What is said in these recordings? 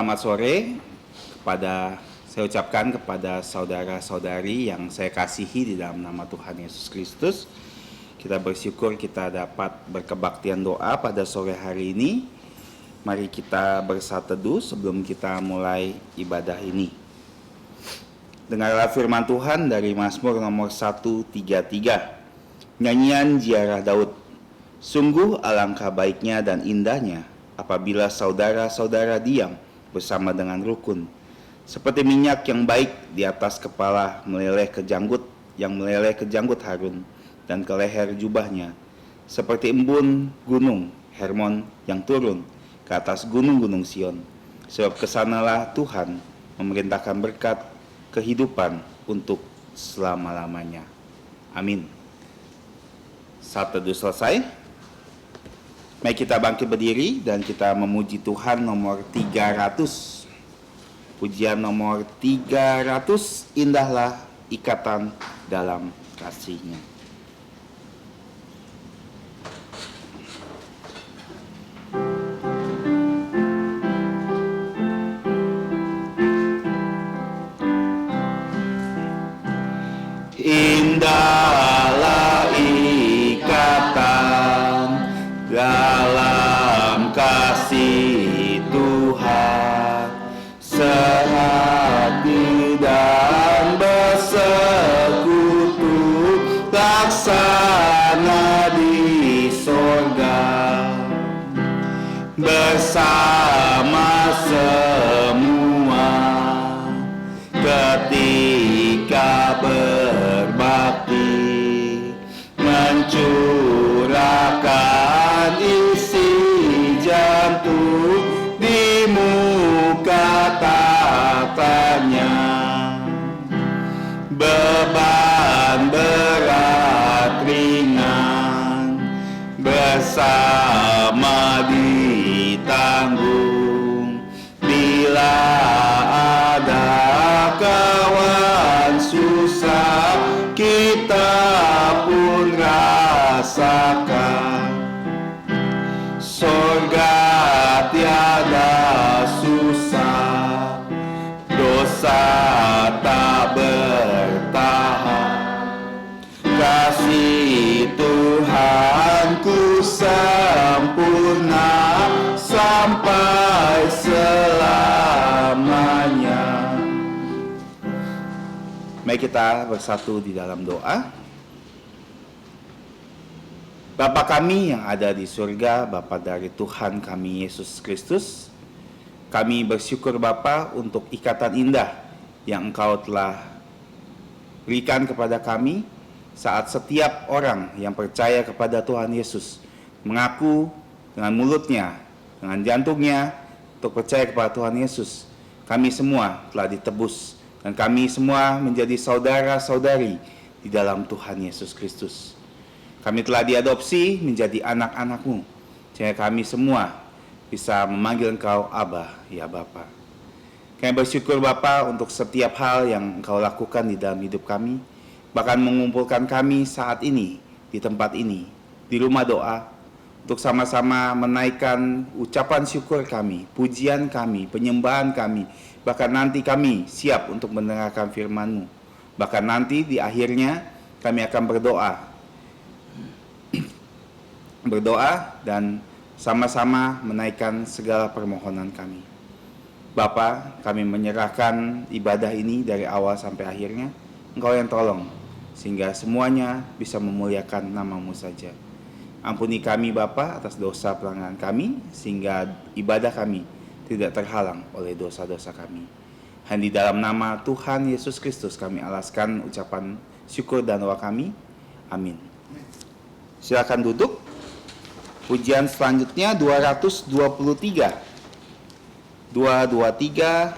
Selamat sore saya ucapkan kepada saudara-saudari yang saya kasihi di dalam nama Tuhan Yesus Kristus. Kita bersyukur kita dapat berkebaktian doa pada sore hari ini. Mari kita bersatu teduh sebelum kita mulai ibadah ini. Dengarlah firman Tuhan dari Mazmur nomor 133. Nyanyian ziarah Daud. Sungguh alangkah baiknya dan indahnya apabila saudara-saudara diam bersama dengan rukun. Seperti minyak yang baik di atas kepala meleleh ke janggut Harun dan ke leher jubahnya. Seperti embun gunung Hermon yang turun ke atas gunung-gunung Sion. Sebab kesanalah Tuhan memerintahkan berkat kehidupan untuk selama-lamanya. Amin. Saat teduh selesai, mari kita bangkit berdiri dan kita memuji Tuhan nomor 300. Pujian nomor 300, indahlah ikatan dalam kasih-Nya. Indahlah ikatan dalam kasih Tuhan, sehati dan bersekutu laksana di sorga, bersama semua ketika berbakti, mencurahkan isi jantung di muka tatanya. Beban berat ringan bersama ditanggung, bila ada kawan susah kita pun rasakan. Sorga tiada susah, dosa tak bertahan. Kasih Tuhanku sempurna sampai selamanya. Mari kita bersatu di dalam doa. Bapa kami yang ada di surga, Bapa dari Tuhan kami Yesus Kristus, kami bersyukur Bapa untuk ikatan indah yang Engkau telah berikan kepada kami saat setiap orang yang percaya kepada Tuhan Yesus mengaku dengan mulutnya, dengan jantungnya untuk percaya kepada Tuhan Yesus. Kami semua telah ditebus dan kami semua menjadi saudara-saudari di dalam Tuhan Yesus Kristus. Kami telah diadopsi menjadi anak-anak-Mu, sehingga kami semua bisa memanggil Engkau Abba, ya Bapa. Kami bersyukur Bapa untuk setiap hal yang Engkau lakukan di dalam hidup kami, bahkan mengumpulkan kami saat ini, di tempat ini, di rumah doa, untuk sama-sama menaikkan ucapan syukur kami, pujian kami, penyembahan kami, bahkan nanti kami siap untuk mendengarkan firman-Mu. Bahkan nanti di akhirnya kami akan berdoa dan sama-sama menaikkan segala permohonan kami. Bapa, kami menyerahkan ibadah ini dari awal sampai akhirnya. Engkau yang tolong, sehingga semuanya bisa memuliakan nama-Mu saja. Ampuni kami Bapa atas dosa pelanggaran kami, sehingga ibadah kami tidak terhalang oleh dosa-dosa kami. Hanya di dalam nama Tuhan Yesus Kristus kami alaskan ucapan syukur dan doa kami. Amin. Silakan duduk. Pujian selanjutnya 223. 223.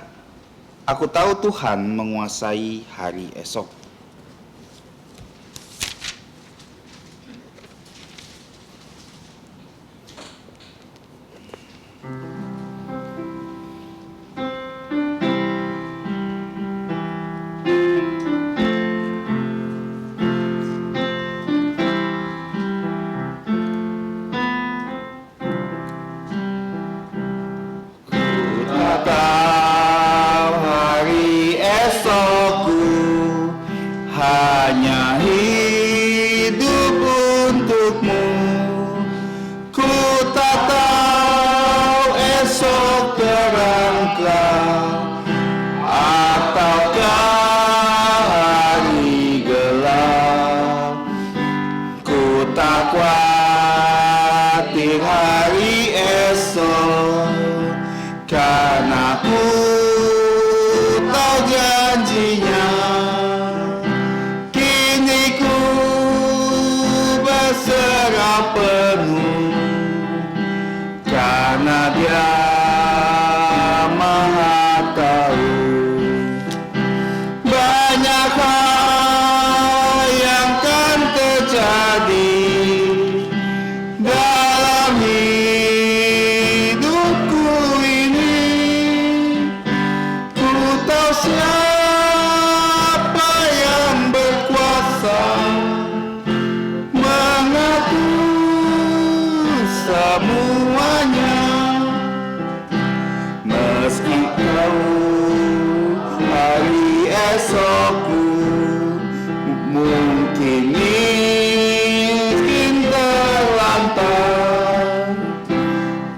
Aku tahu Tuhan menguasai hari esok. hanya hidup untukmu. Ku tak tahu esok teranglah ataukah hari gelap. Ku tak khawatir hari esok, karena ku tahu janjinya. Kini ku berserah penuh, karena Dia Maha Tahu. Banyak hal yang akan terjadi dalam hidupku ini. Ku tahu siapa yang berkuasa mengatur semuanya. Meski kau hari esokku mungkin miskin terlantar,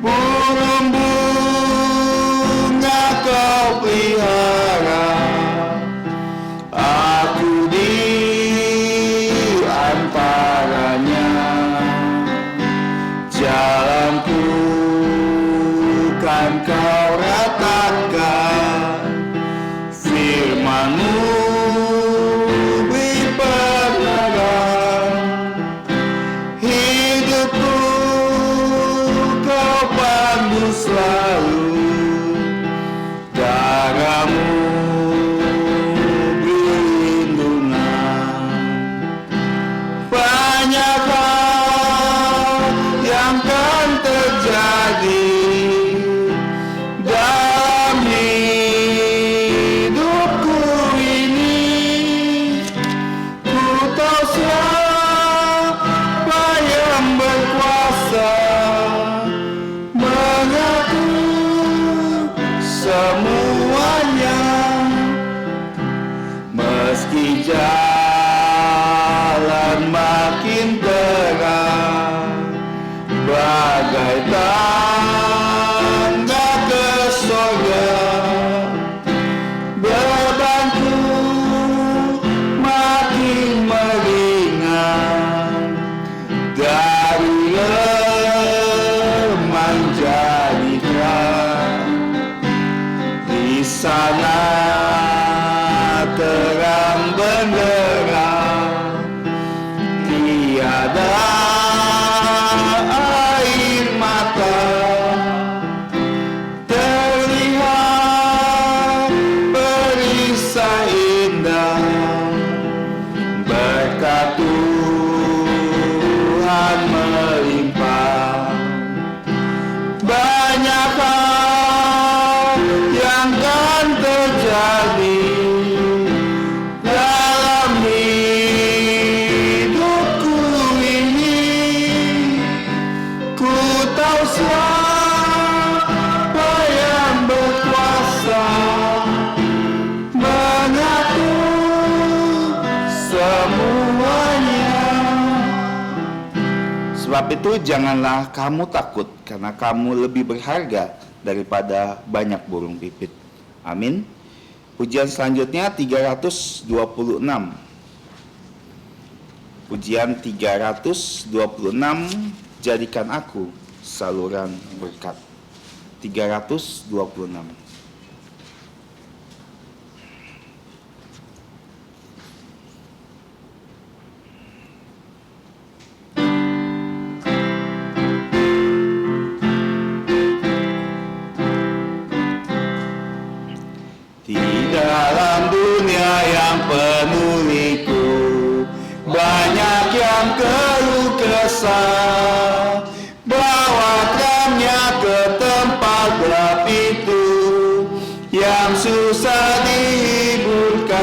burung bunga kau pelihara, aku di antaranya. Jalanku kan kau ratakan, firman-Mu beri penerangan. Hidupku kau pandu selalu, darah-Mu perlindungan. Banyak hal yang akan terjadi dalam hidupku ini. Ku tahu siapa yang berkuasa mengatur semuanya. Meski jalan makin terang bagai tangga ke surga, bebanku makin meringan, dari lemah jadi terang. Di sana terang benderang, tiada air mata, terlihat perisai indah, berkat Tuhan melimpah. Banyak hal yang akan terjadi dalam hidupku ini. Ku tahu siapa yang berkuasa mengatur semuanya. Sebab itu janganlah kamu takut, karena kamu lebih berharga daripada banyak burung pipit. Amin. Pujian selanjutnya 326. Pujian 326, jadikan aku saluran berkat. 326. Di dalam dunia yang penuh liku, banyak yang keluh kesah, bawa terangnya ke tempat gelap itu yang susah dihiburkan.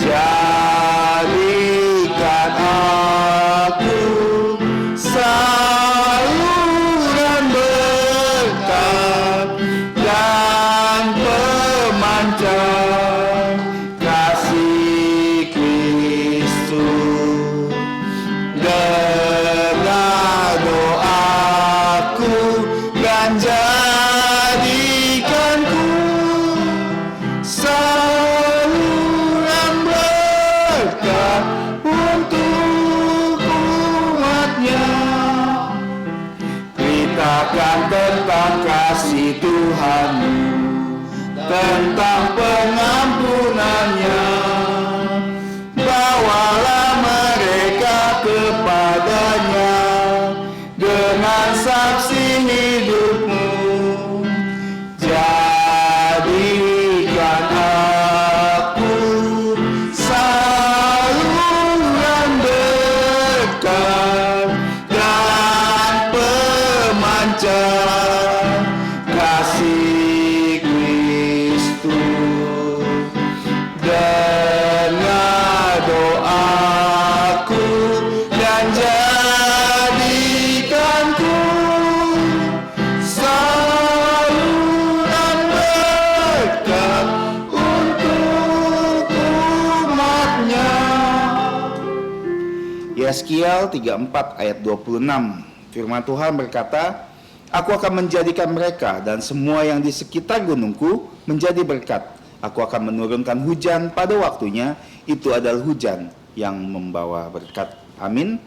Jadikan aku saluran berkat dan pemancar kasih kasih Tuhan, tentang pengampunannya. Bawalah mereka kepadanya dengan saksi hidupmu. Jadikan aku saluran berkat dan pemancar kasih Kristus. Dengar doaku dan jadikanku saluran berkat untuk umatnya. Yeskiel 34 ayat 26. Firman Tuhan berkata, Aku akan menjadikan mereka dan semua yang di sekitar gunungku menjadi berkat. Aku akan menurunkan hujan pada waktunya, itu adalah hujan yang membawa berkat. Amin.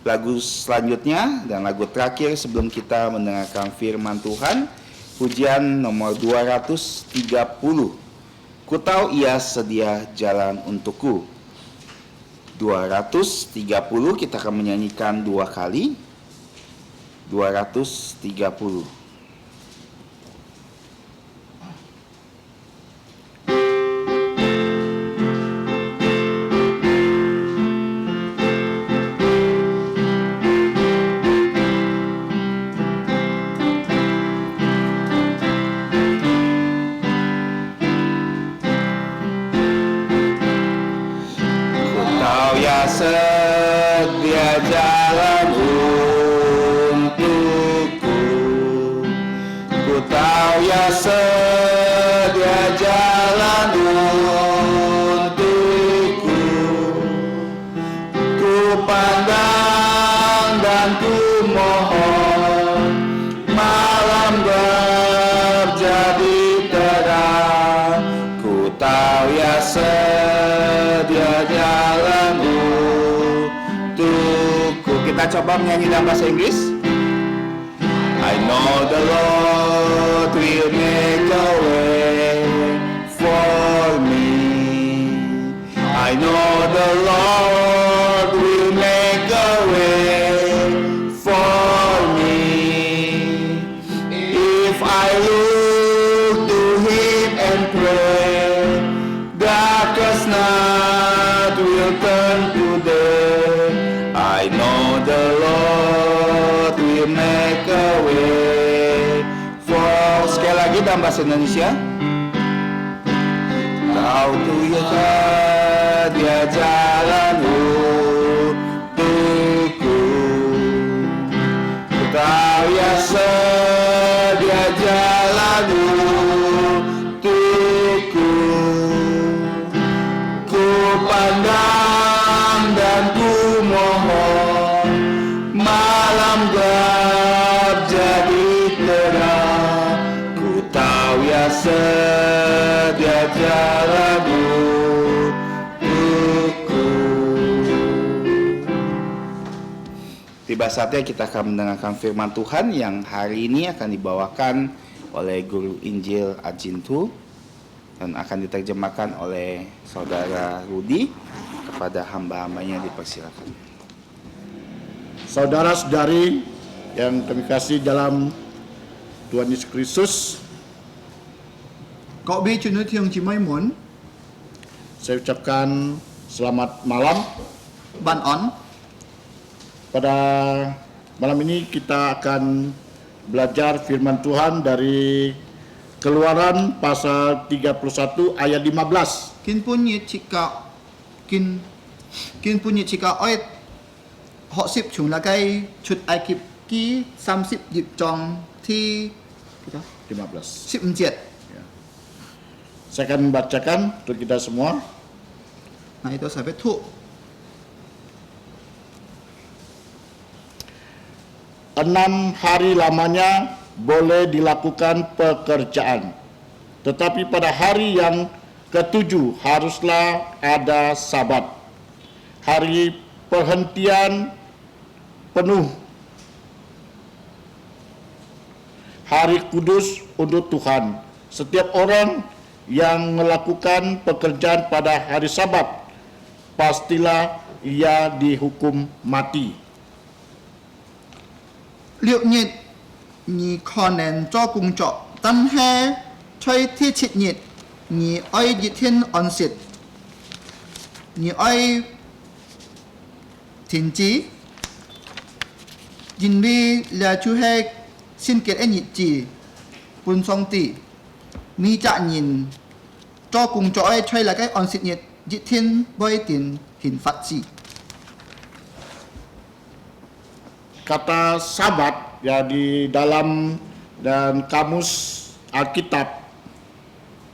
Lagu selanjutnya dan lagu terakhir sebelum kita mendengarkan firman Tuhan, pujian nomor 230. Ku tahu ia sedia jalan untukku. 230 kita akan menyanyikan 2 kali. 230. Ku tahu ya sedia jalan untukku. Ku tahu ya sedia jalan untukku. Ku pandang dan ku mohon, malam gelap jadi terang. Ku tahu ya sedia jalan untukku. Kita coba menyanyi dalam bahasa Inggris. I know the Lord will make a way for me. I know the Lord will make a way for me. If I look to Him and pray, darkest night will turn to day. I know the Lord will make a way for. Sekali lagi dalam bahasa Indonesia. Kau tuh ya dia jalan untukku. Ku tahu ya sedia jalan untukku. Ku pandang dan ku mohon, malam gelap jadi terang. Ku tahu ya sedia jalan untukku. Tiba saatnya kita akan mendengarkan firman Tuhan yang hari ini akan dibawakan oleh Guru Injil Ajintu dan akan diterjemahkan oleh Saudara Rudi. Kepada hamba-hambanya dipersilakan. Saudara-saudari yang kami kasih dalam Tuhan Yesus Kristus, Các vị Chúa thương chị may muốn saya ucapkan selamat malam. ban on. Pada malam ini kita akan belajar firman Tuhan dari Keluaran pasal 31 ayat 15. Kin punya cika oit họ xếp chúng là cái chuột Ai Cập ký 30 dịp trong thi 15. 17. Saya akan membacakan untuk kita semua. Nah itu sampai tu. 6 hari lamanya boleh dilakukan pekerjaan, tetapi pada hari yang ke-7 haruslah ada Sabat, hari perhentian penuh. hari kudus untuk Tuhan. Setiap orang yang melakukan pekerjaan pada hari Sabat pastilah ia dihukum mati. 6日而可能做工作，但係在第7日而愛一天安息，而愛停止，因為呢就係聖潔嘅日子，本上帝มี責任做工作喺在那個安息日一天不一定刑罰事。 Kata Sabat ya di dalam dan kamus Alkitab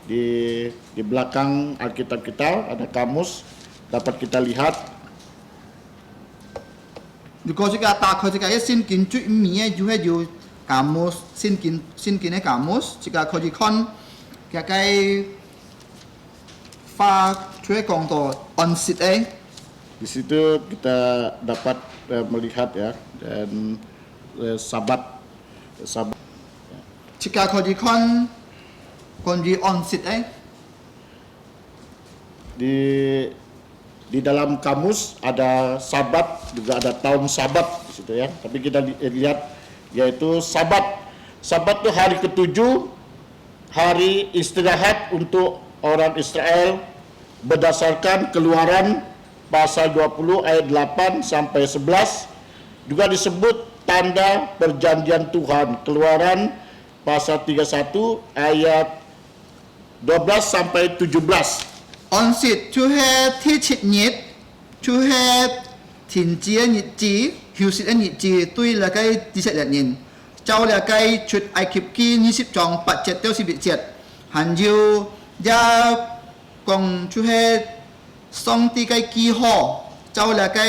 di belakang Alkitab kita ada kamus dapat kita lihat 如果這個打開這個聖經最面嘅就係有 kamus 聖經嘅 kamus， 這個可以看這個法出嚟講到安息嘅。 di situ kita dapat melihat ya dan Sabat 這個可以看關於安息嘅。 di dalam kamus ada Sabat, juga ada tahun Sabat di situ ya. Tapi kita lihat yaitu Sabat. Sabat itu hari ke-7, hari istirahat untuk orang Israel berdasarkan Keluaran pasal 20 ayat 8 sampai 11. Juga disebut tanda perjanjian Tuhan. Keluaran pasal 31 ayat 12 sampai 17. 安息就係第7日，就係停止嘅日子，休息嘅日子，對那個以色列人，就那個出埃及記20章8節到11節，還有也講就係上帝嘅記號，就那個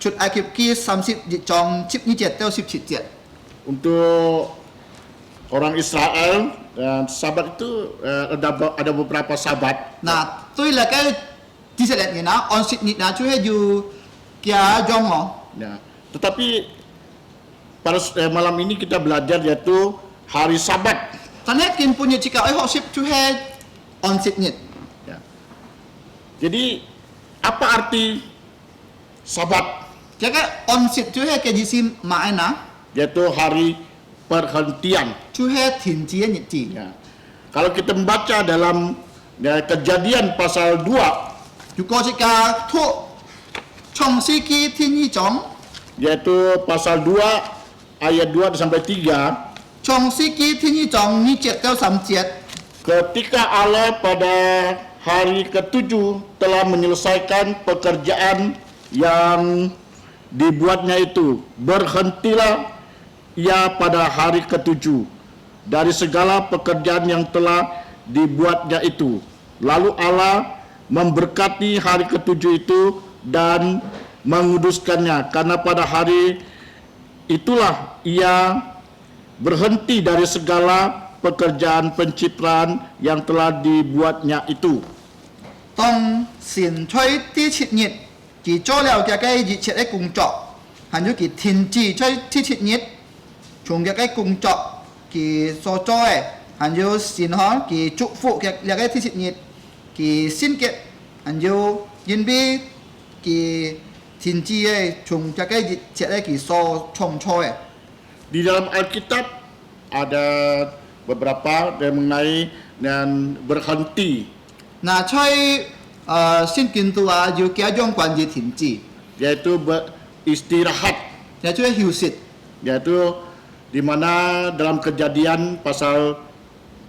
出埃及記31章12節到17節。 Untuk orang Israel dan Sabat itu ada beberapa Sabat. 嗱，對那個以色列人啊，安息日啊，就係要加裝哦。 Ya. Tetapi pada malam ini kita belajar yaitu hari Sabat. 但係根本嘅這個愛學習就係安息日。 Ya. Jadi apa arti Sabat? 這個安息就係嘅意思買呐， Yaitu hari perhentian. 就係停止嘅日子。 Ya. Kalau kita membaca dalam Kejadian pasal 2, 如果這個托創世記第2章， yaitu pasal 2 ayat 2 sampai 3, 創世記第2章2節到3節， ketika Allah pada hari ke-7 telah menyelesaikan pekerjaan yang dibuatnya itu, berhentilah ia pada hari ke-7 dari segala pekerjaan yang telah dibuatnya itu. Lalu Allah memberkati hari ke-7 itu dan menguduskannya, karena pada hari itulah ia berhenti dari segala pekerjaan pencitraan yang telah dibuatnya itu. 當神在第7日，佢做了這個日切嘅工作，還有佢停止在第7日，從這個工作佢所做嘅，還有神可佢祝福嘅這個第7日，佢聖潔，還有因為佢停止嘅從這個日切嘅佢所創造嘅。 Di dalam Alkitab ada beberapa yang mengenai dan berhenti, 嗱，在聖經度啊，有幾種關於停止， yaitu beristirahat, 也就是休息。 yaitu di mana dalam Kejadian pasal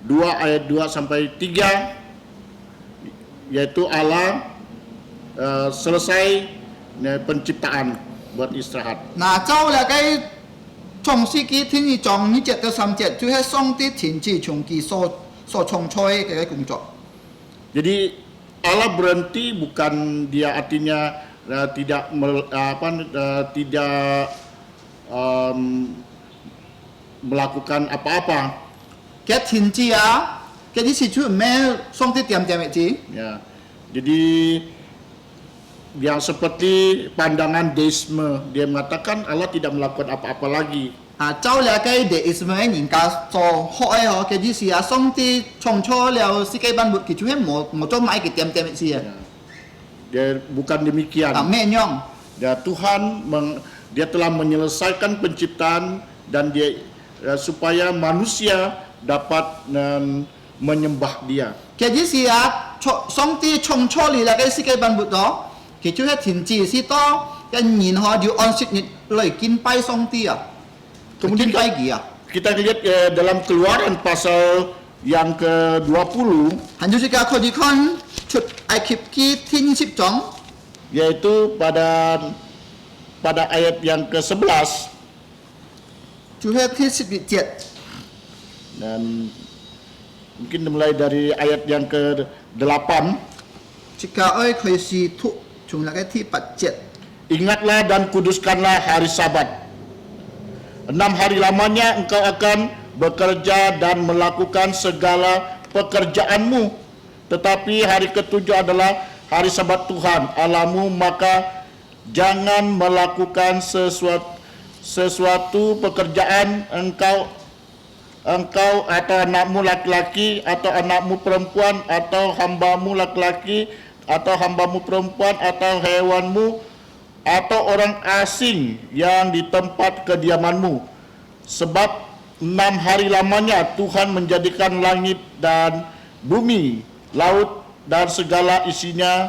2 ayat 2 sampai 3, yaitu Allah selesai penciptaan buat istirahat. 嗱，就那個創世記第2章2節到3節，就係上帝停止從佢所創造嘅工作。 Jadi Allah berhenti bukan dia artinya tidak melakukan apa-apa. 佢停止啊，佢意思就唔係上帝點嘅字。 Ya. Jadi yang seperti pandangan deisme, dia mengatakan Allah tidak melakukan apa-apa lagi. 走了嘅第一咩人家做學嘅嗬，其實是上帝創造了世界萬物，其實係冇做買嘅點事啊， Dia bukan demikian. 咩樣？ Ya, dia telah menyelesaikan penciptaan dan dia supaya manusia dapat menyembah dia. 其實是上帝創造了嘅世界萬物咯，其實係停止是多嘅人嗬要安息日嚟敬拜上帝啊， Kemudian 敬拜佢啊。 kita lihat dalam Keluaran pasal yang ke-20, 還有一個佢哋看出埃及記第20章， yaitu pada ayat yang ke-11 就係第11節。 dan mungkin dimulai dari ayat yang ke-8. 一個愛開始讀從那個第8節。 Ingatlah dan kuduskanlah hari Sabat. 6 hari lamanya engkau akan bekerja dan melakukan segala pekerjaanmu. Tetapi hari ke-7 adalah hari Sabat Tuhan Allahmu, maka jangan melakukan sesuatu pekerjaan engkau atau anakmu laki-laki atau anakmu perempuan atau hambamu laki-laki atau hambamu perempuan atau hewanmu atau orang asing yang di tempat kediamanmu. Sebab 6 hari lamanya Tuhan menjadikan langit dan bumi, laut dan segala isinya,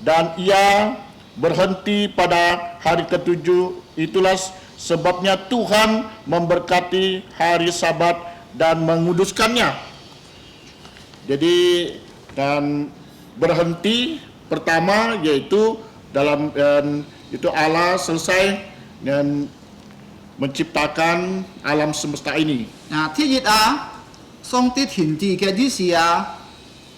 dan ia berhenti pada hari ke-7. Itulah sebabnya Tuhan memberkati hari Sabat dan menguduskannya. Jadi, dan berhenti pertama yaitu dalam itu Allah selesai dan menciptakan alam semesta ini. 第一上帝停止嘅啲事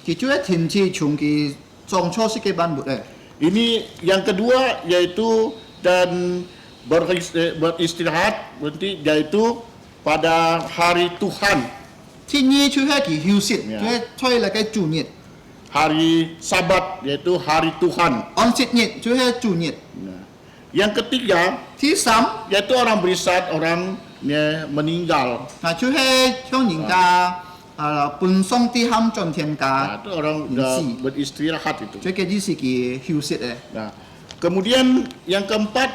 其中一停止從佢創造世界萬物嘅。 Ini yang kedua yaitu dan beristirahat berhenti yaitu pada hari Tuhan, 第二就係佢休息，呀就係吹嚟嘅主日， hari Sabat yaitu hari Tuhan. 安息日就係主日。 Nah, yang ketiga 第三 yaitu orang berisat, orang meninggal. 就係向人家本上帝喊進天 Nah, 家， itu orang udah Isi. beristirahat itu. 最嘅啲是佢休息嘅。 Nah, kemudian yang keempat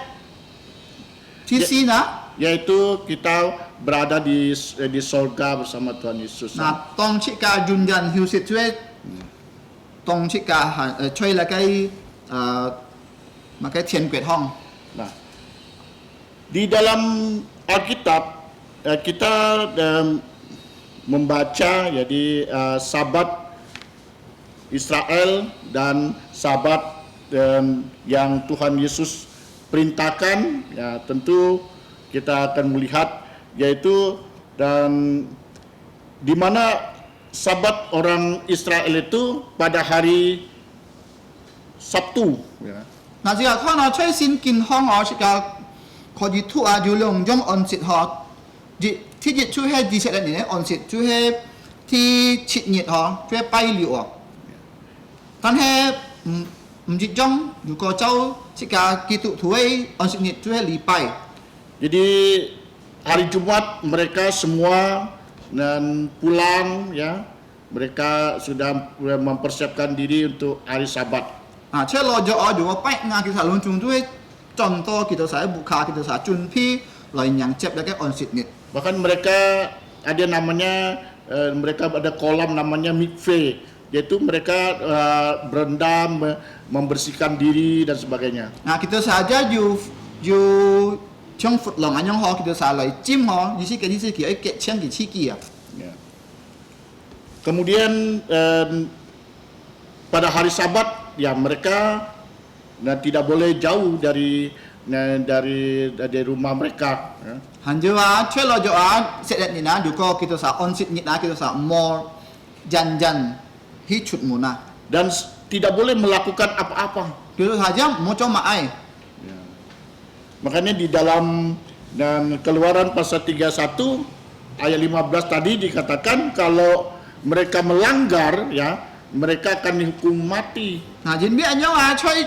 第四yaitu kita berada di sorga bersama Tuhan Yesus. 當出家原人休息，就係當出家吹嚟嘅乜嘅天國行。 Nah, di dalam Alkitab kita membaca jadi Sabat Israel dan Sabat yang Tuhan Yesus perintahkan, ya tentu kita akan melihat yaitu dan di mana Sabat orang Israel itu pada hari Sabtu, ya. 嗱，只係看下吹先健康我食嘅，可以吐要兩種安息嗬。第一就係第七日嚟安息，就係第七日嗬，就係拜六啊。但係唔知種，如果走食嘅基督徒嘅安息日就係禮拜。 Jadi hari Jumat mereka semua dan pulang, ya, mereka sudah mempersiapkan diri untuk hari Sabat. 即係攞咗我，如果拜亞其實兩種都係盡多，其實係buka，其實係準備來迎接嘅安息日。 Bahkan mereka ada namanya mereka ada kolam namanya mikve, yaitu mereka berendam, membersihkan diri dan sebagainya. Nah, kita saja you trong Phật lòng anh họ kita salah chim họ, di sini kita kek ceng di ciki ya. Ya. Kemudian pada hari Sabat ya mereka tidak boleh jauh dari rumah mereka. Ya. Hanjua, chơi lo joa, set ni na, duko kita sa on sit ni na kita sa more jan hicut muna. Dan tidak boleh melakukan apa-apa. Kita saja mau coba ai. Ya. Makanya di dalam dan Keluaran pasal 31 ayat 15 tadi dikatakan kalau mereka melanggar ya mereka akan dihukum mati. Nah, jadi anh nhớ chơi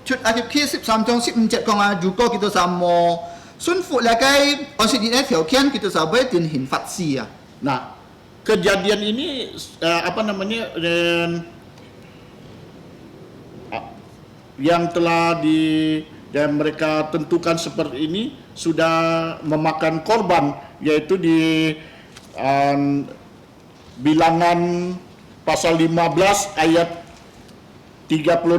chut akib khi 13 章 17 講啊，如果kita sa mo Xuân phụ là cái on sit nhị条件kita sampai tin hin fat si ya. Nah, kejadian ini yang telah dan mereka tentukan seperti ini sudah memakan korban, yaitu di Bilangan pasal 15 ayat 36.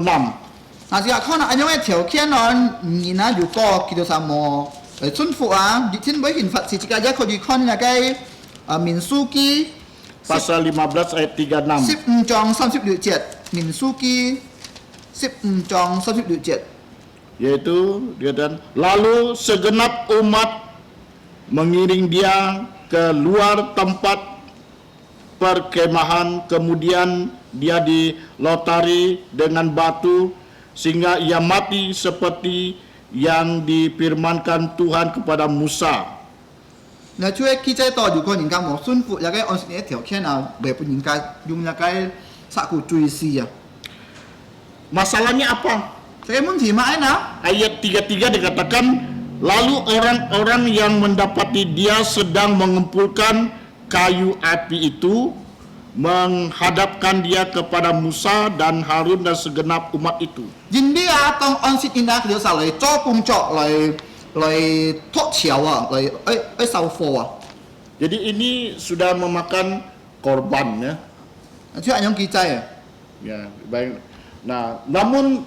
Nah, jika kau nak anjung条件呢，你呢如果kita sama xuân phụ di tin với hin fat si jika aja kau di kon là cái Min Suki Pasal 15 ayat 36. 15章36節，民數記15章36節。 Yaitu dia dan lalu segenap umat mengiring dia ke luar tempat perkemahan, kemudian dia dilotari dengan batu sehingga ia mati seperti yang difirmankan Tuhan kepada Musa. 那就係記載到，如果人家冇順服，有個按時嘅條件啊，未俾人家用那個殺骨追死啊。 Masalahnya apa? Saya mun di mana? Ayat 33 dikatakan, lalu orang-orang yang mendapati dia sedang mengumpulkan kayu api itu menghadapkan dia kepada Musa dan Harun dan segenap umat itu. 人哋啊，當按時人家佢就嚟做工作嚟托橋啊，嚟收貨啊。 Jadi ini sudah memakan korban ya. 就係咁記載啊。 Ya, baik. Nah, namun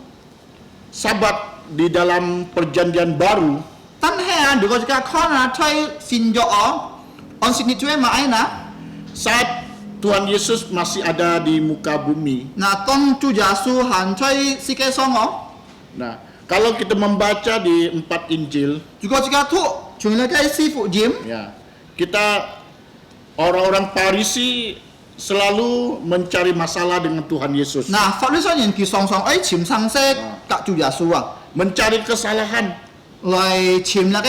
Sabat di dalam perjanjian baru 但係啊，如果就係看啊，吹信咗我，按時你做咩買啊？ saat Tuhan Yesus masih ada di muka bumi. 嗱，當主耶穌行吹世界上我， Nah, kalau kita membaca di 4 Injil, 如果就係托，從那個師傅驗。 ya, kita orang-orang Farisi selalu mencari masalah dengan Tuhan Yesus, 嗱，法律上人佢常常潛生色隔住耶穌啊， mencari kesalahan. 嚟潛那個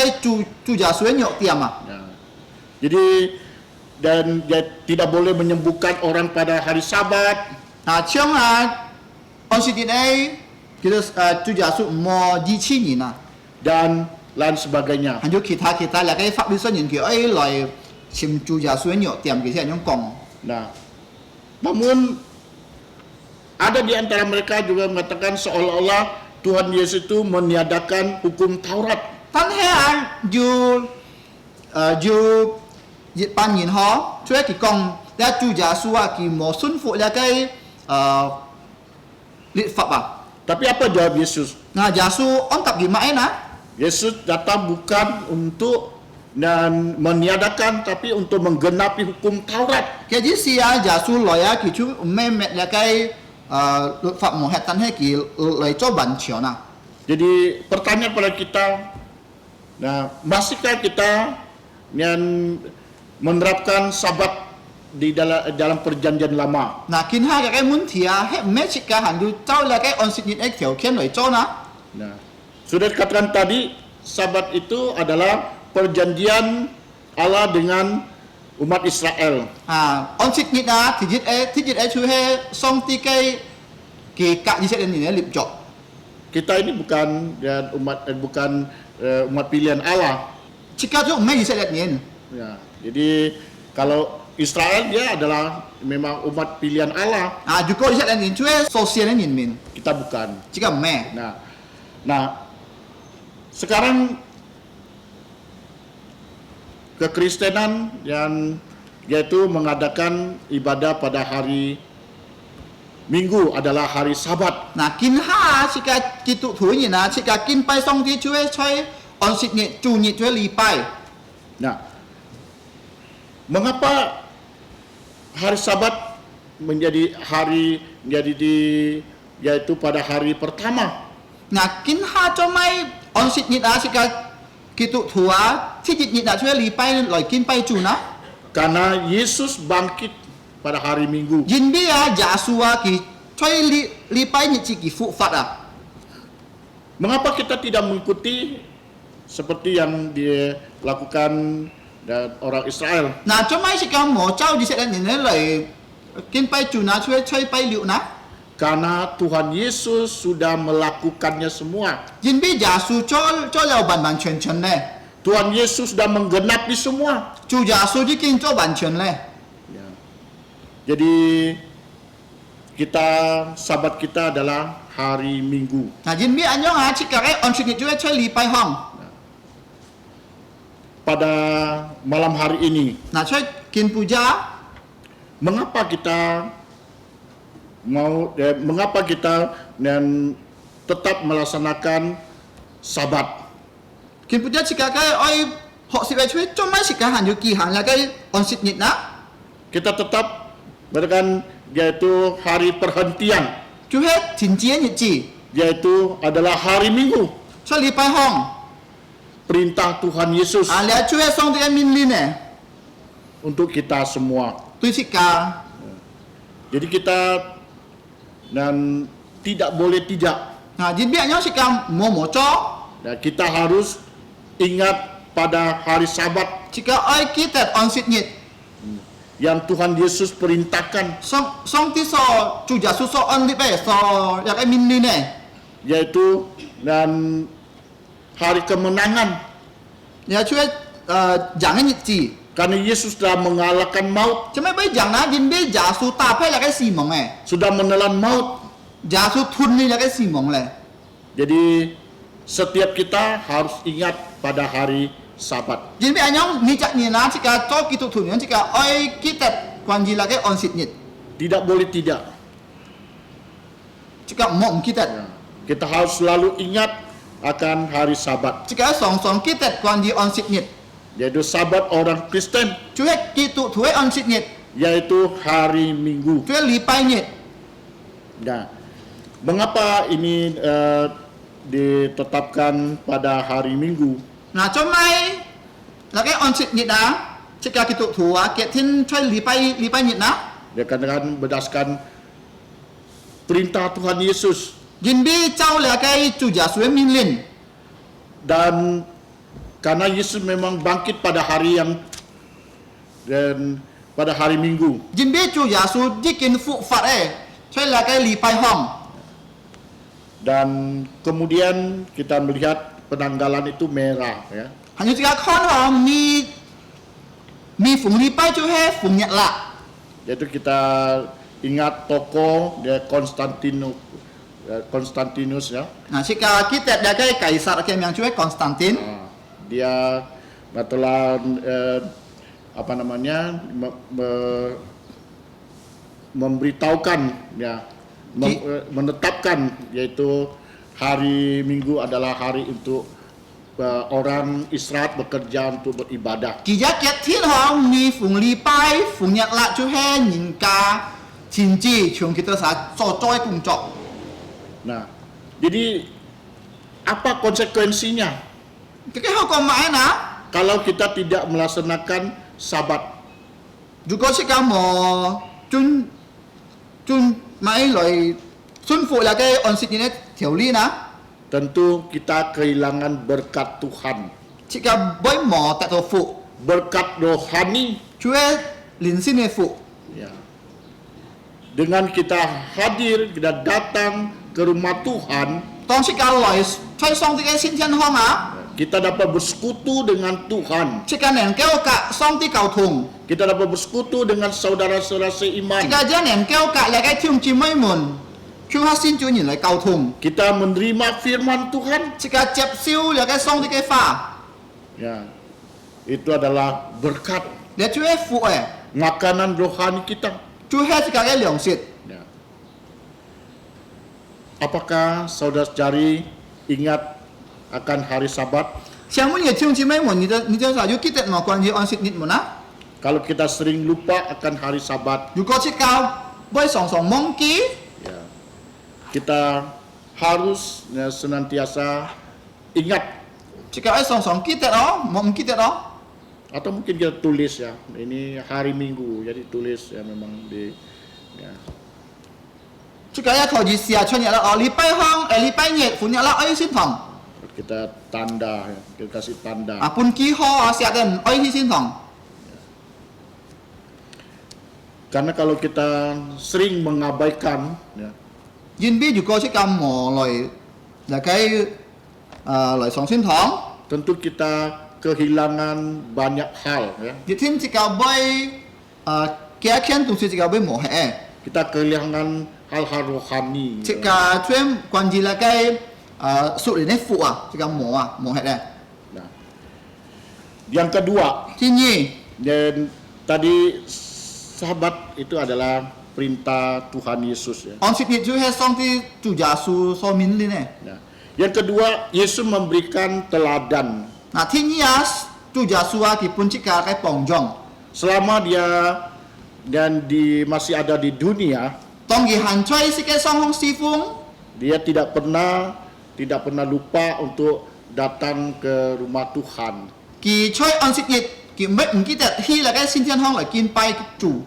主耶穌嘅弱點啊。 Ya. Jadi dan dia tidak boleh menyembuhkan orang pada hari Sabat. 嗱，將啊，按時啲咧，佢哋主耶穌唔冇醫治人啊， dan lain sebagainya. 還有其他那個法律上人佢嚟潛主耶穌嘅弱點，佢先係咁講。 Nah, namun ada di antara mereka juga mengatakan seolah-olah Tuhan Yesus itu meniadakan hukum Taurat. 但係啊，要扮然呵，即係佢講，咧主耶穌啊，佢冇順服那個律法啊。 Tapi apa jawab Yesus? Nah, Yesus ontap gimana? Yesus datang bukan untuk dan meniadakan, tapi untuk menggenapi hukum Taurat. Jadi siya Yesus loya kicu memet la kai luật pháp một hạt tan hay kỳ lấy cho bản chiều nào. Jadi pertanyaan pada kita, nah masihkah kita yang menerapkan Sabat di dalam perjanjian lama? Nah, kin ha cái muốn thìa hết mấy chiếc cả hàng du trao là cái on sit nhịn theo khen lấy cho na. Nah, sudah dikatakan tadi, Sabat itu adalah perjanjian Allah dengan umat Israel. On sit nhịn à thì dịch ấy chú he song ti cái kỳ cả như sẽ đến nhìn lip chọc. Kita ini bukan umat pilihan Allah. Chiếc cả chú mấy sẽ đến nhìn. Ya, jadi kalau Israel dia adalah memang umat pilihan Allah. Juga sẽ đến nhìn chú he sosial nhìn min. Kita bukan. Chiếc cả mẹ. Nah, sekarang kekristenan yang yaitu mengadakan ibadah pada hari Minggu adalah hari Sabat. Nah, kin ha jika gitu thú nhìn à, jika kin pai song ti chú he chơi on sit nhịn chủ nhịn chú he li pai. Nah, mengapa hari Sabat menjadi yaitu pada hari pertama? Nah, kin ha cho mai on sit nhịn à jika gitu thú à, thì nhịn à chú he li pai lòi kin pai chủ na. Karena Yesus bangkit pada hari Minggu. Jin bia Yesus ki chơi li pai nhịn chỉ ki phụ phạt à. Mengapa kita tidak mengikuti seperti yang dilakukan dan orang Israel? Nah, cho mai jika mo trao di sẽ đến nhìn lòi kin pai chủ na chú he chơi pai liu na. Karena Tuhan Yesus sudah melakukannya semua. Jin bia Yesus cho lao bản bản全全呢. Tuhan Yesus sudah menggenapi semua. 主耶穌已經做完全咧。 Ya. Jadi kita sabat kita adalah hari Minggu. 嗱，因為安樣啊，即個嘅安息日就係出禮拜行， Pada malam hari ini, 嗱出見 puja， mengapa kita tetap melaksanakan sabat? 見 puja 即個嘅愛學習嘅出，做乜時間行要記行啦嘅安息日啊？ Kita tetap mengadakan yaitu hari perhentian, 就係停止嘅日子， yaitu adalah hari Minggu. 出禮拜行， Perintah Tuhan Yesus 啊，你就係上帝嘅命令咧， untuk kita semua. 對即個， Jadi kita dan tidak boleh tidak. 嗱，因為安樣時間冇做， Dan kita harus ingat pada hari Sabat 即個愛記得安息日， yang Tuhan Yesus perintahkan, 上帝所主耶穌所安立嘅所有嘅命令咧， yaitu dan hari kemenangan. 你就係人嘅日子。 Karena Yesus telah mengalahkan maut, 做咩俾人啊？因為耶穌打敗那個死亡誒， sudah menelan maut. 耶穌吞你那個死亡咧。 Jadi setiap kita harus ingat pada hari Sabat. 因為咁樣，你隻年啊，即個做基督徒樣，即個愛記得關於那個安息日， Tidak boleh tidak. 即個唔好唔記得， Kita harus selalu ingat akan hari Sabat, 即個常常記得關於安息日， yaitu Sabat orang Kristen, 就係基督徒嘅安息日， yaitu hari Minggu. 就係禮拜日。 Nah, mengapa ini ditetapkan pada hari Minggu? 嗱，做咩那個安息日啊？即個基督徒啊，結天出禮拜日啊？ Dikarenakan berdasarkan perintah Tuhan Yesus 因為照那個主耶穌嘅命令， dan karena Yesus memang bangkit pada hari yang dan pada hari Minggu. 因為主耶穌已經復活誒，所以那個禮拜行。 Dan kemudian kita melihat penanggalan itu merah ya. 還有這個看哦，逢禮拜就係逢日啦。 Yaitu kita ingat tokoh dia Konstantinus ya. 嗱，這個記得那個凱撒嘅名就係 Konstantin， Dia telah memberitahukan ya, menetapkan yaitu hari Minggu adalah hari untuk orang Israel bekerja untuk beribadah. 其實結天行逢禮拜逢日啦，就係人家前置長期都所做嘅工作。 Nah, jadi apa konsekuensinya 這個後果買嗱， kalau kita tidak melaksanakan Sabat? 如果這個冇遵買來遵守那個安息日嘅條例嗱， Tentu kita kehilangan berkat Tuhan, 這個唔冇得到福， berkat rohani. 就係靈性嘅福。 Ya. Dengan kita hadir, kita datang ke rumah Tuhan, 當這個來吹上帝嘅先天行啊， kita dapat bersekutu dengan Tuhan. 這個能夠跟上帝溝通。 Kita dapat bersekutu dengan saudara-saudara 這 seiman. 個真能夠隔離嘅兄姊妹們，向下先主人嚟溝通。 Kita menerima firman Tuhan. 這個接受那個上帝嘅話， Ya. Itu adalah berkat, 你就係福誒， makanan rohani kita. 就係這個嘅糧食。 Ya. Apakah saudara-saudari ingat akan hari Sabat? 想問嘅兄姊妹們，你就話要記得冇關於安息日們啊？ Kalau kita sering lupa akan hari Sabat, 如果這個會常常忘記， ya, kita harus ya, senantiasa ingat, 這個會常常記得哦，冇唔記得哦。 atau mungkin kita tulis ya, ini hari Minggu, jadi tulis ya memang di ya. 這個要可以試下春日啦，哦，禮拜行禮拜日逢日啦，愛先堂， Kita tanda, ya, kita kasih tanda. 啊，半幾號啊，成日唔愛先堂。 Karena kalau kita sering mengabaikan, ya, 因為如果這個冇來個來上先堂， tentu kita kehilangan banyak hal ya. Di tin jika boy kia kian tu jika boy mo he. Kita kehilangan hal-hal rohani. Jika tuan kuanji lagai suri ne fu jika mo he le. Nah, yang kedua, Tini dan tadi sahabat itu adalah perintah Tuhan Yesus ya. on sit ni tu he song ti tu jasu so min li ne. Nah, yang kedua, Yesus memberikan teladan. Nah tini as tu jasu ki pun jika kai pong jong. Selama dia masih ada di dunia, Tong gi han choi si kai song hong si fung. dia tidak pernah lupa untuk datang ke rumah Tuhan. Ki choi on sit ni ki met ki tat hi la kai sin tian hong la kin pai chu.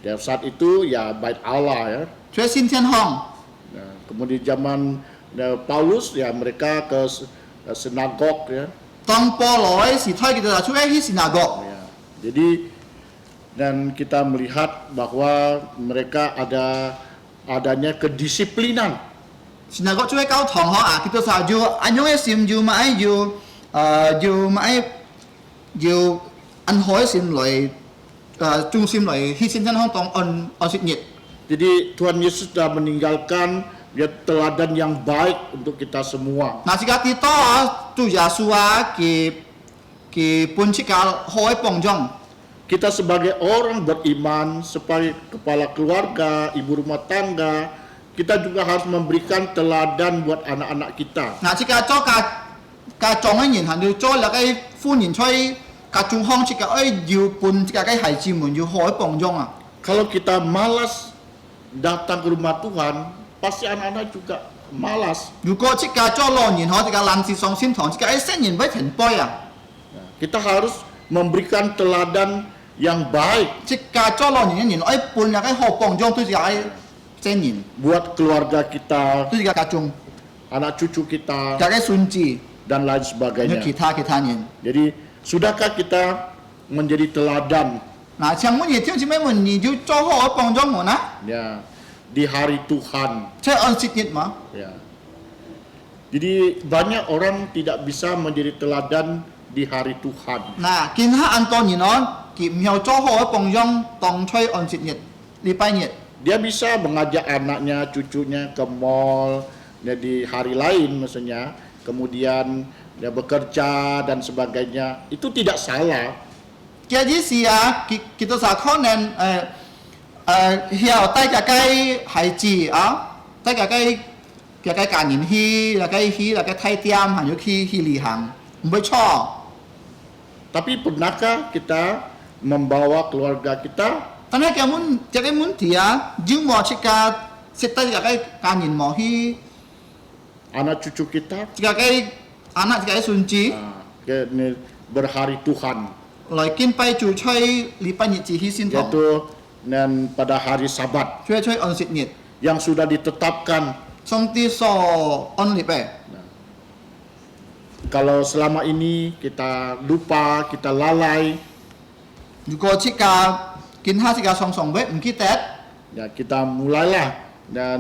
Dan saat itu ya bait Allah ya. Choi sin tian hong. Nah, kemudian zaman Paulus ya mereka ke sinagog ya. Tong po loi si thoi kita chu hi sinagog. Ya. Jadi dan kita melihat bahwa mereka adanya kedisiplinan. Sinagog chu cao thong ho kita sa ju anyong e sim ju mai ju an hoi sim loi trung sim loi hi sin tian hong tong on sit ni. Jadi Tuhan Yesus sudah meninggalkan dia teladan yang baik untuk kita semua. Nah jika kita tu Yasua ki pun jika hoi pong jong. Kita sebagai orang beriman, sebagai kepala keluarga, ibu rumah tangga, kita juga harus memberikan teladan buat anak-anak kita. Nah jika cho ka chong ai yin han du cho la kai fu yin choi ka chung hong jika ai yu pun jika kai hai ji mun yu hoi pong jong Kalau kita malas datang ke rumah Tuhan, pasti anak-anak juga malas.如果jika cho lo yin ho jika lan si song sin tong jika ai sen yin bai pen boy Kita harus memberikan teladan yang baik jika cho lo yin ai pun la kai ho pong jong tu jika ai sen yin buat keluarga kita, tu jika ka chung anak cucu kita, jika kai sun ji dan lain nya sebagainya. kita yin. Jadi, sudahkah kita menjadi teladan Nah, chang mun ye tiang chi mai mun ni ju cho ho pong jong mo na. ya di hari Tuhan? Saya on sit nit ma. Ya. Jadi banyak orang tidak bisa menjadi teladan di hari Tuhan. Nah, kin ha an ton ni non ki miao cho ho pong jong tong choi on sit nit. Li pai nit. Dia bisa mengajak anaknya, cucunya ke mall ya, di hari lain maksudnya, kemudian dia bekerja dan sebagainya. Itu tidak salah. Jadi sia kita sa kon nen hiao tai ka kai hai ji tai ka kaiการยินฮีแล้วก็ฮีแล้วก็ไทยเตรียมหันยุฮีลีหังไม่ชอบ Tapi pernahkah kita membawa keluarga kita ตอนนี้แกมุนจะได้มุนเถียจึงหมอชิกาเสร็จแล้วก็การยินหมอฮี anak cucu kita จิกาก็อานักจิกาสุนจี ke berhari Tuhan ลอยกินไปจู่ช่วยลีปันยิจีฮีสินทอง yaitu dan pada hari Sabat ช่วยออนสิทธิ์ yang sudah ditetapkan. ทรงตีโซออนลีไป Kalau selama ini kita lupa, kita lalai, อยู่ก็ชิกากินห้าชิกาสองเบ็ดมึงคิดแต่ ya kita mulailah dan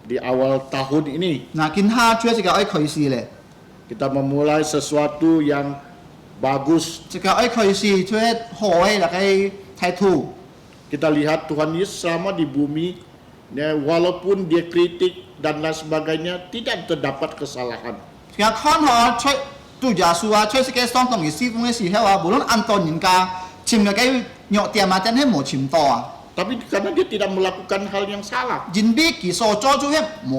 di awal tahun ini น่ะกินห้าช่วยชิกาไอ้คอยซีเลย kita memulai sesuatu yang bagus. ชิกาไอ้คอยซีช่วยหอยแล้วก็ไทยถูก Kita lihat Tuhan Yesus selama di bumi, ya, walaupun dia kritik dan lain sebagainya, tidak terdapat kesalahan. ชิกาคอนหอช่วยตู่ยาสัวช่วยชิกาซ่องตรงอีซีฟงไอ้สีเฮว่าบุรุษอันตอนยินกาชิมแล้วก็เหยาะเตรียมมาจันให้หมดชิมต่อ Tapi karena dia tidak melakukan hal yang salah, ยินบีกี่โซโจ้จู่ให้ห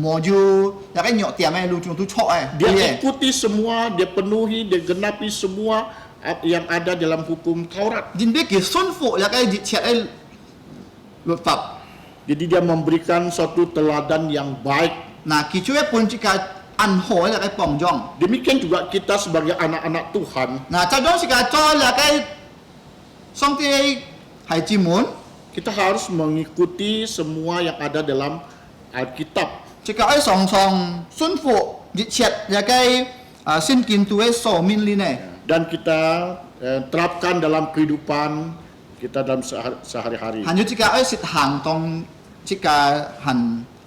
มออยู่แล้วก็เหยาะเตรียมให้รู้จุงทุกช่อไอ้ dia ikuti semua, dia penuhi, dia genapi semua yang ada dalam hukum Taurat. ยินบีกี่ซุนฟุแล้วก็ดิเชียไอ้หลุดฝับ Jadi dia memberikan suatu teladan yang baik. น่ะกี่ช่วยปุนชิกาอันโหยแล้วก็ป่องย่อง Demikian juga kita sebagai anak-anak Tuhan, น่ะเจ้าย่องชิกาจ้อแล้วก็ซ่องที่ให้จิมุน kita harus mengikuti semua yang ada dalam Alkitab. ชิกาไอ้สองซุนฟุดิเชียแล้วก็สิ้นกินตัวโซมินลีเน่ Dan kita terapkan dalam kehidupan kita dalam sehari-hari. หันอยู่ชิกาไอ้สิทธิ์ห่างตรงชิกาหัน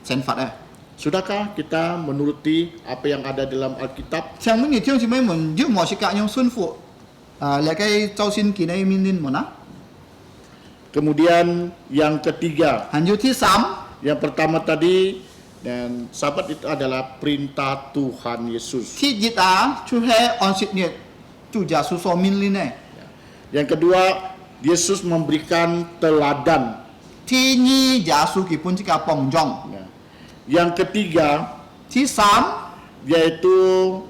เซนฟัดไอ้ Sudahkah kita menuruti apa yang ada dalam Alkitab? 像阮弟兄姊妹们，要么是甲用顺服，来个周先见的命令们啊， Kemudian yang ketiga, 还有第三， yang pertama tadi, dan sabat itu adalah perintah Tuhan Yesus. 第一就是安息日，主耶稣所命令的。 Yang kedua, Yesus memberikan teladan. 第二，耶稣基本这个榜样。 Ya. Yang ketiga, 第三， yaitu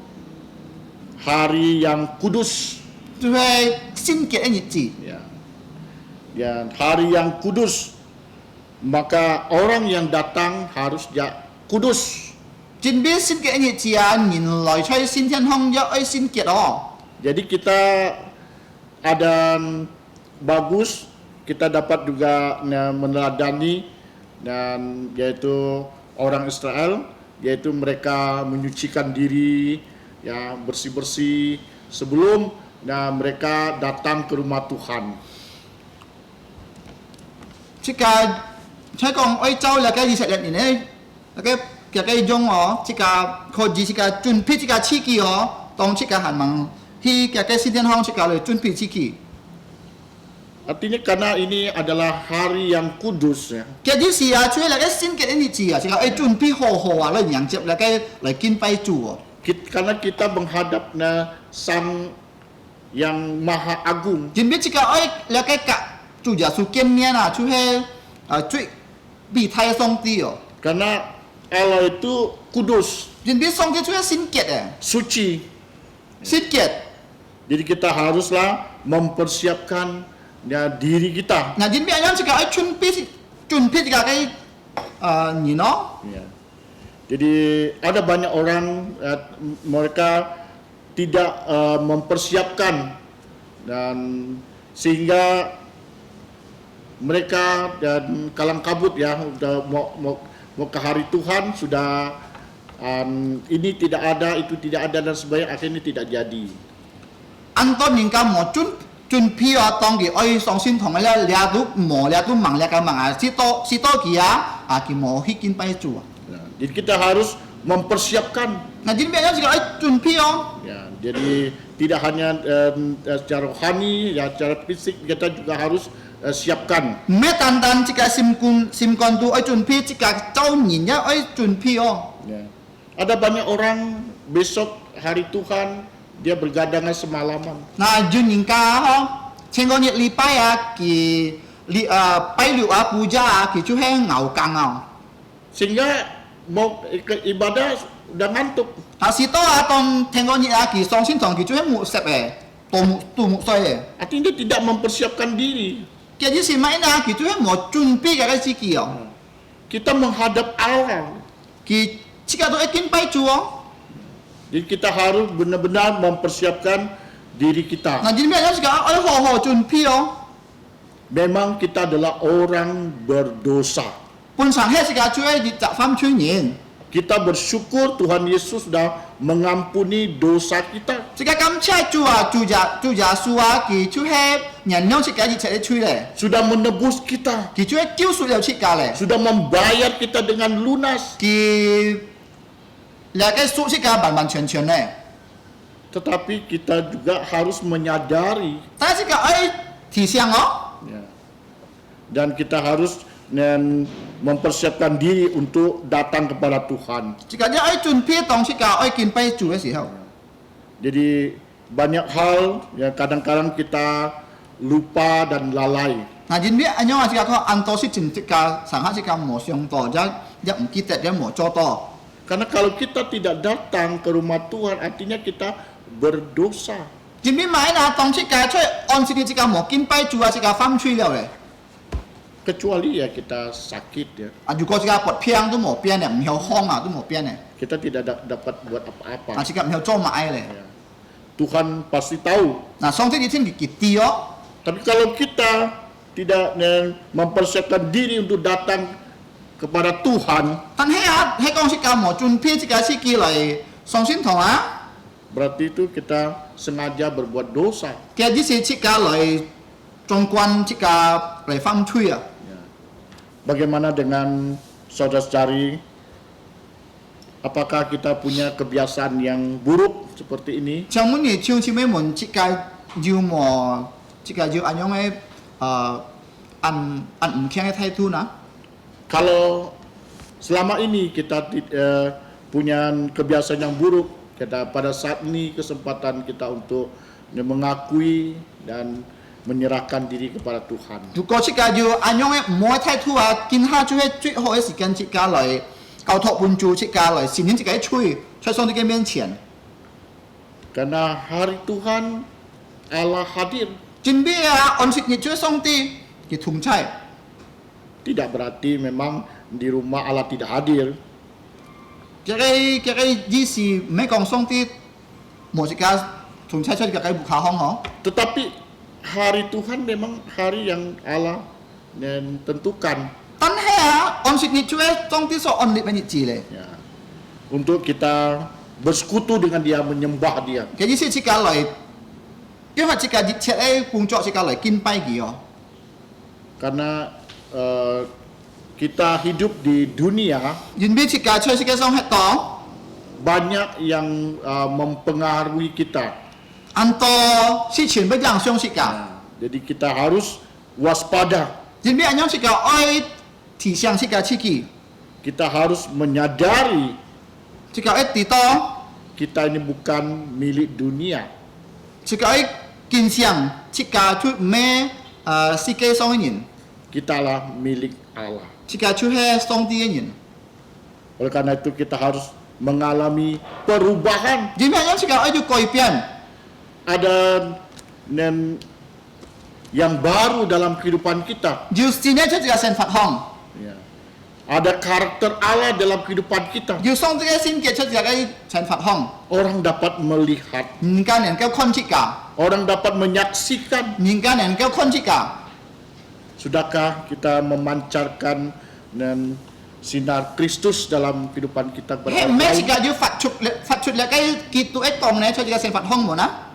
hari yang kudus. 就是圣洁的日子。 Ya. Ya, hari yang kudus, maka orang yang datang harus kudus. 准备圣洁的日子啊，人来在新天空要爱圣洁哦。 Jadi kita ada bagus, kita dapat juga meneladani dan yaitu orang Israel, yaitu mereka menyucikan diri, ya bersih-bersih sebelum mereka datang ke rumah Tuhan. 这个在讲爱走那个以色列人呢，那个用哦，这个可以这个准备这个时机哦，当这个还忙去那个新天空这个来准备时机。 Artinya karena ini adalah hari yang kudus ya. 这就是啊，所以那个圣洁的日子啊，这个爱准备好好啊，来迎接那个来敬拜主哦。 Karena kita menghadap Sang yang Maha Agung. 准备这个爱那个主耶稣见面啊，就是最美态的上帝哦。 Karena Allah itu kudus, 准备上帝就是圣洁的， suci. 圣洁。 Jadi kita haruslah mempersiapkan diri kita. Nah, jadi yang jika ai chuẩn bị jika cái ni no, Ya. Jadi ada banyak orang mereka tidak mempersiapkan dan sehingga mereka dan kalang kabut ya udah mau ke hari Tuhan sudah ini tidak ada itu tidak ada dan sebagainya akhirnya tidak jadi. Anton yang kamu chuẩn bị ở trong cái ai song sinh thong là lia tu mò lia tu mang lia cái mang à si to kia ki mò hikin pai chu. Nah, jadi kita harus mempersiapkan. Nah, jadi yang jika ai chuẩn bị Ya, jadi tidak hanya secara rohani, ya secara fisik kita juga harus siapkan. me tan jika sim kon tu ai chuẩn bị jika châu nhìn ya ai chuẩn bị Ya. Ada banyak orang besok hari Tuhan dia bergadangan semalaman. Nah, jun yang kau cengkok ni lipai ki pai liu puja ki chu heng ngau kang ngau. Sehingga mau ke ibadah udah ngantuk. Nah, situ atong tengok ni ki song sin thong ki chu heng mu sep tu mu soi Artinya dia tidak mempersiapkan diri. Jadi si mai na ki chu heng mo chuẩn bị cái gì kia. Kita menghadap Allah. Ki jika tu ekin pai chu Jadi kita harus benar-benar mempersiapkan diri kita. Nah, jadi biasanya sekarang ai ho ho chuẩn bị Memang kita adalah orang berdosa. Pun sang he sekarang cuy di tak faham cuy nyin. Kita bersyukur Tuhan Yesus sudah mengampuni dosa kita. Sekarang kamu cai cu Yesus ki cuy he nyan nyong sekarang di cai cuy le. Sudah menebus kita. Ki cuy kiu su liao cika le. Sudah membayar kita dengan lunas. Ki liao cái su cika ban cuan le. Tetapi kita juga harus menyadari. Tapi sekarang ai ti siang Ya. Dan kita harus mempersiapkan diri untuk datang kepada Tuhan. Jika dia ai 准备东西个ai กินไป主的时候 Jadi banyak hal yang kadang-kadang kita lupa dan lalai. Nah, jadi dia anyo jika kau antosi jika sang jika mo siang to dia kita dia mo coto. Karena kalau kita tidak datang ke rumah Tuhan, artinya kita berdosa. Jadi mana tong jika cuy on sini jika mo กินไป主jika faham cuy liao le. Kecuali ya kita sakit ya. Juga jika pot piang tu mo pian ne, miao hong tu mo pian ne. Kita tidak dapat buat apa-apa. Jika miao zhou mai le. Ya. Tuhan pasti tahu. Nah, song ti tin ki ti Tapi kalau kita tidak mempersiapkan diri untuk datang kepada Tuhan, tan he kong jika mo 准备 jika si ki lai song sin thong berarti itu kita sengaja berbuat dosa. Jadi si jika lai zhong guan jika lai faham cuy Ya. Bagaimana dengan saudara-saudari Apakah kita punya kebiasaan yang buruk seperti ini? 像阮嘅唱姊妹們，即屆要麼即屆要按樣嘅按唔傾嘅態度呢？ Kalau selama ini kita punya kebiasaan yang buruk, kita pada saat ini kesempatan kita untuk mengakui dan menyerahkan diri kepada Tuhan. 如果即屆要按樣嘅唔好嘅態度啊，見下最係最好嘅時間，即屆來交託幫助，即屆來善念，即屆吹在上帝嘅面前。 Karena hari Tuhan Allah hadir, 準備啊，按時日最上帝嘅同在。 tidak berarti memang di rumah Allah tidak hadir. 嘅意思唔係講上帝冇時間同在出嘅唔卡康嗬。 Tetapi hari Tuhan memang hari yang Allah tentukan, 但係啊，按時日最上帝所按立嘅日子咧。 ya, untuk kita bersekutu dengan Dia, menyembah Dia. 嘅意思即屆來，因為即屆熱切嘅工作即屆來敬拜佢哦。 Karena kita hidup di dunia, 原本即屆在世界上係講， banyak yang mempengaruhi kita. 按多事情不影響世界。 Jadi kita harus waspada. 原本按樣世界愛提倡世界自己， Kita harus menyadari 世界愛知道， kita ini bukan milik dunia. 世界愛見上，世界出唔係世界上嘅人， Kita lah milik Allah. 世界出係上帝嘅人。 Oleh karena itu kita harus mengalami perubahan. 原本按樣世界愛要改變， Ada yang baru dalam kehidupan kita. 要善呢出世界成發行， Ya. Ada karakter Allah dalam kehidupan kita. 要上帝嘅先結出世界成發行， Orang dapat melihat, 唔間能夠看世界， orang dapat menyaksikan. 唔間能夠看世界。 Sudahkah kita memancarkan sinar Kristus dalam kehidupan kita 係唔係世 berlain? 界要發出嚟嘅結到一檔呢出世界成發行冇啊？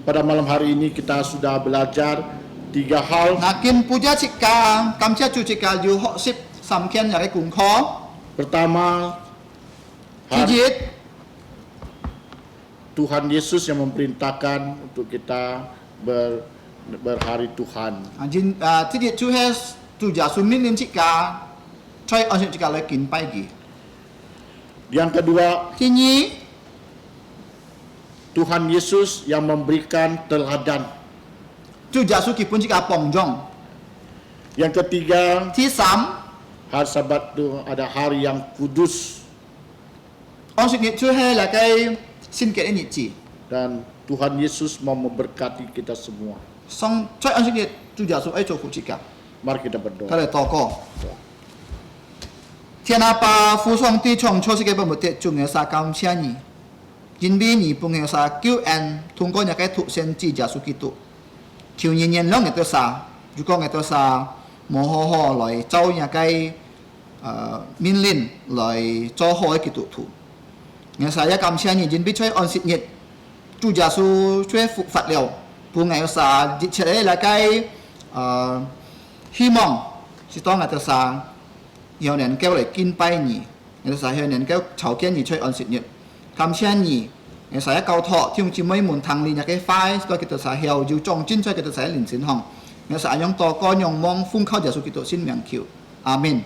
Pada malam hari ini kita sudah belajar 3 hal. 嗱，見पूजा世界，感謝主世界要學習3件嘅功課。 Pertama, 第一， Tuhan Yesus yang memerintahkan untuk kita berhari Tuhan. 第一就係主耶穌命令世界，在按照世界嚟敬拜佢。 Yang kedua, 第二， Tuhan Yesus yang memberikan teladan. 主耶穌基本世界幫助。 Yang ketiga, 第三， hari Sabat itu ada hari yang kudus 按說日就係嚟嘅聖潔嘅日子。 dan Tuhan Yesus mau memberkati kita semua. 在按說日，主耶穌愛做福世界。 Mari kita berdoa. 佢哋禱告。天阿爸，父上帝創造世界嘅目的，仲有啥感謝你？因為你幫有啥救恩，通過日嘅土先知耶穌基督，求人人啷嘅到啥，如果嘅到啥，冇好好來做日嘅命令來做好嘅基督徒。我啥也感謝你，因為在安息日，主耶穌在復活了，幫我有啥一切嘅嚟嘅希望是當我哋啥有能夠嚟敬拜你，我哋啥有能夠籌建你出安息日，感謝你，我哋啥一交託，聽姊妹們聽你日嘅快，都叫做啥要裝進出叫做啥靈善行，我哋啥用多個用望奉靠耶穌基督先名求，阿門。